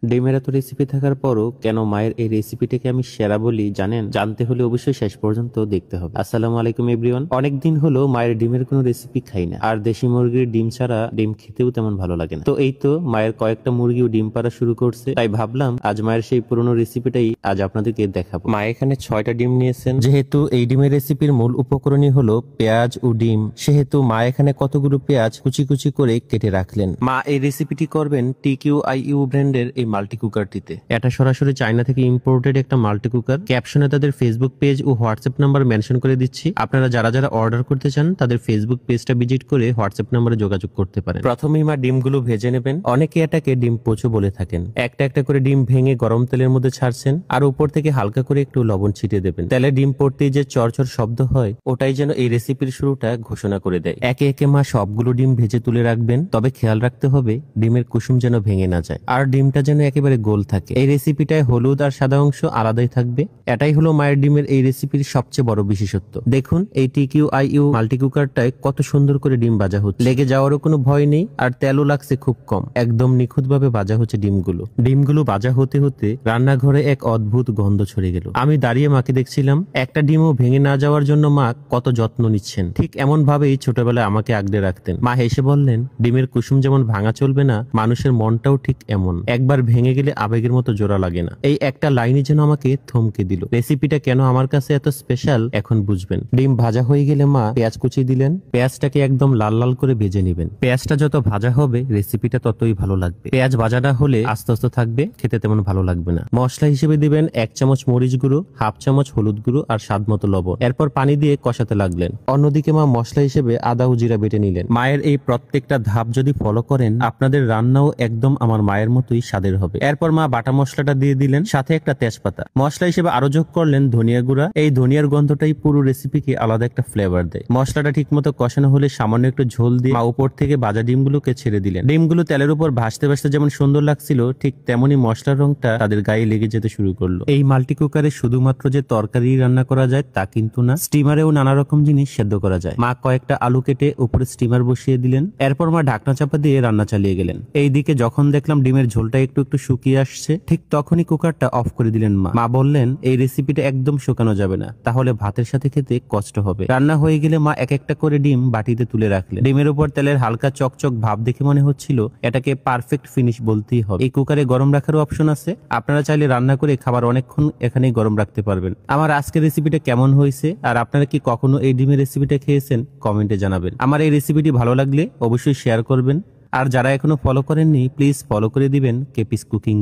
ডিমের এত রেসিপি থাকার পরও কেন মায়ের এই রেসিপিটাকে আমি সেরা বলি জানেন? জানতে হলে অবশ্যই শেষ পর্যন্ত দেখতে হবে। আসসালামু আলাইকুম এভরিওয়ান। অনেকদিন হলো মায়ের ডিমের কোনো রেসিপি খাই না, আর দেশি মুরগির ডিম ছাড়া ডিম খেতেও তেমন ভালো লাগে না। তো এই তো মায়ের কয়েকটা মুরগিও ডিম পাড়া শুরু করছে, তাই ভাবলাম আজ মায়ের সেই পুরনো রেসিপিটাই আজ আপনাদেরকে দেখাবো। মা এখানে 6টা ডিম নিয়েছেন। যেহেতু এই ডিমের রেসিপির মূল উপকরণই হলো পেঁয়াজ ও ডিম, সেহেতু মা এখানে কতগুলো পেঁয়াজ কুচি কুচি করে কেটে রাখলেন। মা এই রেসিপিটি করবেন TQIU ব্র্যান্ডের এই মাল্টি কুকারটিতে। এটা সরাসরি চায়না থেকে ইম্পোর্টেড একটা মাল্টি কুকার। ক্যাপশনে তাদের ফেসবুক পেজ ও হোয়াটসঅ্যাপ নাম্বার মেনশন করে দিচ্ছি, আপনারা যারা যারা অর্ডার করতে চান তাদের ফেসবুক পেজটা ভিজিট করে হোয়াটসঅ্যাপ নাম্বারে যোগাযোগ করতে পারেন। প্রথমেই মা ডিমগুলো ভেজে নেবেন। অনেকে এটাকে ডিম পোচো বলে থাকেন। একটা একটা করে ডিম ভেঙে গরম তেলের মধ্যে ছাড়ছেন, আর উপর থেকে হালকা করে একটু লবণ ছিটিয়ে দেবেন। তেলে ডিম পড়তেই যে চরচর শব্দ হয়, ওটাই যেন এই রেসিপির শুরুটা ঘোষণা করে দেয়। একে একে মা সবগুলো ডিম ভেজে তুলে রাখবেন, তবে খেয়াল রাখতে হবে ডিমের কুসুম যেন ভেঙে না যায়, আর ডিমটা যেন একেবারে গোল থাকে। এই রেসিপিটায় হলুদ আর সাদা অংশ আলাদাই থাকবে। এটাই হলো মায়ের ডিমের এই রেসিপির সবচেয়ে বড় বিশেষত্ব। দেখুন এই TQIU মাল্টি কুকারটায় কত সুন্দর করে ডিম ভাজা হচ্ছে, লেগে যাওয়ারও কোনো ভয় নেই, আর তেলও লাগছে খুব কম। একদম নিখুঁত ভাবে ভাজা হচ্ছে ডিমগুলো ভাজা হতে হতে রান্নাঘরে এক অদ্ভুত গন্ধ ছড়িয়ে গেল। আমি দাঁড়িয়ে মাকে দেখছিলাম, একটা ডিমও ভেঙে না যাওয়ার জন্য মা কত যত্ন নিচ্ছেন। ঠিক এমন ভাবেই ছোটবেলায় আমাকে আগলে রাখতেন। মা হেসে বললেন, ডিমের কুসুম যেমন ভাঙা চলবে না, মানুষের মনটাও ঠিক এমন, একবার ভেঙে গেলে আবেগের মতো জোড়া লাগে না। এই একটা লাইনই যেন আমাকে থমকে দিল। রেসিপিটা কেন আমার কাছে এত স্পেশাল এখন বুঝবেন। ডিম ভাজা হয়ে গেলে মা পেঁয়াজ কুচি দিলেন। পেঁয়াজটাকে একদম লাল লাল করে ভেজে নেবেন। পেঁয়াজটা যত ভাজা হবে রেসিপিটা ততই ভালো লাগবে। পেঁয়াজ ভাজাটা হলে আস্তে আস্তে থাকবে, খেতে তেমন ভালো লাগবে না। মশলা হিসেবে দিবেন 1 চামচ মরিচ গুঁড়ো, 1/2 চামচ হলুদ গুঁড়ো আর স্বাদ মতো লবণ। এরপর পানি দিয়ে কষাতে লাগলেন। অন্যদিকে মা মশলা হিসেবে আদা ও জিরা বেটে নিলেন। মায়ের এই প্রত্যেকটা ধাপ যদি ফলো করেন, আপনাদের রান্নাও একদম আমার মায়ের মতোই স্বাদের হবে। এরপর মা বাটা মশলাটা দিয়ে দিলেন, সাথে একটা তেজপাতা। মশলা হিসেবে আরো যোগ করলেন ধনিয়া গুঁড়া। এই ধনিয়ার গন্ধটাই পুরো রেসিপিকে আলাদা একটা ফ্লেভার দেয়। মশলাটা ঠিক মতো কষানো হলে সামান্য একটু ঝোল দিয়ে মা উপর থেকে ভাজা ডিমগুলোকে ছেড়ে দিলেন। ডিমগুলো তেলের উপর ভাসতে ভাসতে যেমন সুন্দর লাগছিল, ঠিক তেমনি মশলার রংটা তাদের গায়ে লেগে যেতে শুরু করলো। এই মাল্টি কুকারে শুধুমাত্র যে তরকারি রান্না করা যায় তা কিন্তু না, স্টিমারেও নানা রকম জিনিস সেদ্ধ করা যায়। মা কয়েকটা আলু কেটে উপরে স্টিমার বসিয়ে দিলেন। এরপর মা ঢাকনা চাপা দিয়ে রান্না চালিয়ে গেলেন। এইদিকে যখন দেখলাম ডিমের ঝোলটা একটু একটু শুকিয়ে আসছে, ঠিক তখনই কুকারটা অফ করে দিলেন মা। মা বললেন, এই রেসিপিটা একদম শুকানো যাবে না, তাহলে ভাতের সাথে খেতে কষ্ট হবে। রান্না হয়ে গেলে মা এক একটা করে ডিম বাটিতে তুলে রাখলেন। ডিমের উপর তেলের হালকা চকচক ভাব দেখে মনে হচ্ছিল এটাকে পারফেক্ট ফিনিশ বলতেই হবে। এই কুকারে গরম রাখারও অপশন আছে, আপনারা চাইলে রান্না করে খাবার অনেকক্ষণ এখানেই গরম রাখতে পারবেন। আমার আজকের রেসিপিটা কেমন হয়েছে, আর আপনারা কি কখনো এই ডিমের রেসিপিটা খেয়েছেন, কমেন্টে জানাবেন। আমার এই রেসিপিটি ভালো লাগলে অবশ্যই শেয়ার করবেন, আর যারা এখনো ফলো করেননি প্লিজ ফলো করে দিবেন কেপিস কুকিং।